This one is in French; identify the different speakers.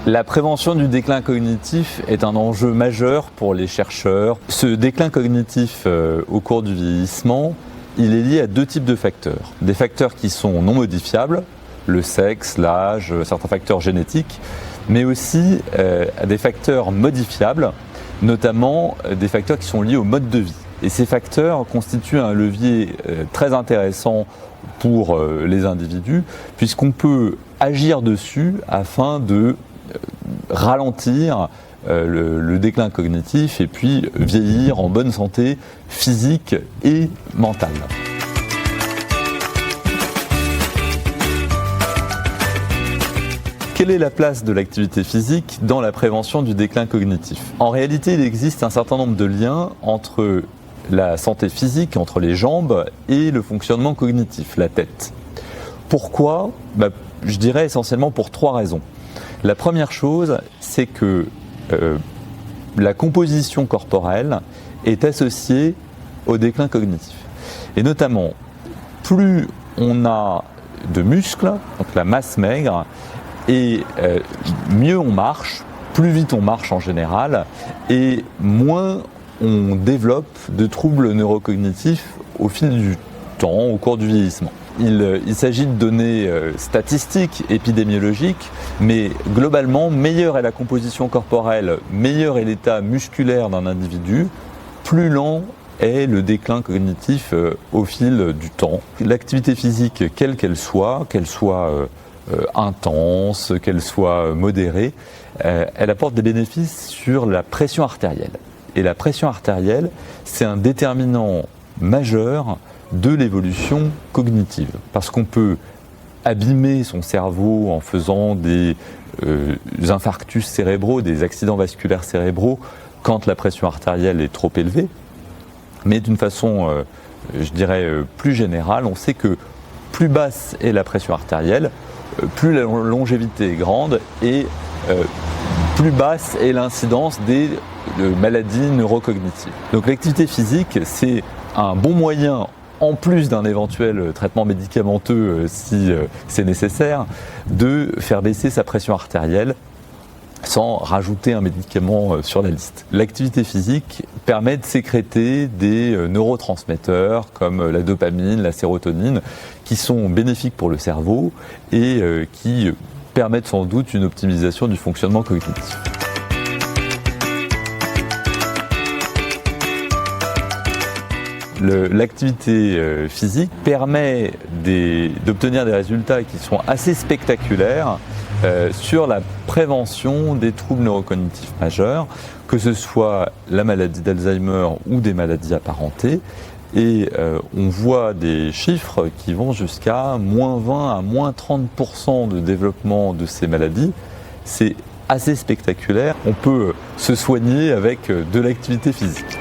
Speaker 1: La prévention du déclin cognitif est un enjeu majeur pour les chercheurs. Ce déclin cognitif au cours du vieillissement, il est lié à deux types de facteurs. Des facteurs qui sont non modifiables, le sexe, l'âge, certains facteurs génétiques, mais aussi à des facteurs modifiables, notamment des facteurs qui sont liés au mode de vie. Et ces facteurs constituent un levier très intéressant pour les individus, puisqu'on peut agir dessus afin de ralentir le déclin cognitif et puis vieillir en bonne santé physique et mentale. Quelle est la place de l'activité physique dans la prévention du déclin cognitif? En réalité, il existe un certain nombre de liens entre la santé physique, entre les jambes et le fonctionnement cognitif, la tête. Pourquoi? Je dirais essentiellement pour trois raisons. La première chose, c'est que la composition corporelle est associée au déclin cognitif. Et notamment, plus on a de muscles, donc la masse maigre, et mieux on marche, plus vite on marche en général, et moins on développe de troubles neurocognitifs au fil du temps, au cours du vieillissement. Il s'agit de données statistiques, épidémiologiques, mais globalement, meilleure est la composition corporelle, meilleur est l'état musculaire d'un individu, plus lent est le déclin cognitif au fil du temps. L'activité physique, quelle qu'elle soit intense, qu'elle soit modérée, elle apporte des bénéfices sur la pression artérielle. Et la pression artérielle, c'est un déterminant majeur de l'évolution cognitive. Parce qu'on peut abîmer son cerveau en faisant des infarctus cérébraux, des accidents vasculaires cérébraux, quand la pression artérielle est trop élevée. Mais d'une façon, je dirais, plus générale, on sait que plus basse est la pression artérielle, plus la longévité est grande et plus basse est l'incidence des maladies neurocognitives. Donc l'activité physique, c'est un bon moyen, en plus d'un éventuel traitement médicamenteux si c'est nécessaire, de faire baisser sa pression artérielle sans rajouter un médicament sur la liste. L'activité physique permet de sécréter des neurotransmetteurs comme la dopamine, la sérotonine, qui sont bénéfiques pour le cerveau et qui permettent sans doute une optimisation du fonctionnement cognitif. L'activité physique permet d'obtenir des résultats qui sont assez spectaculaires sur la prévention des troubles neurocognitifs majeurs, que ce soit la maladie d'Alzheimer ou des maladies apparentées. Et on voit des chiffres qui vont jusqu'à moins 20 à moins 30% de développement de ces maladies. C'est assez spectaculaire. On peut se soigner avec de l'activité physique.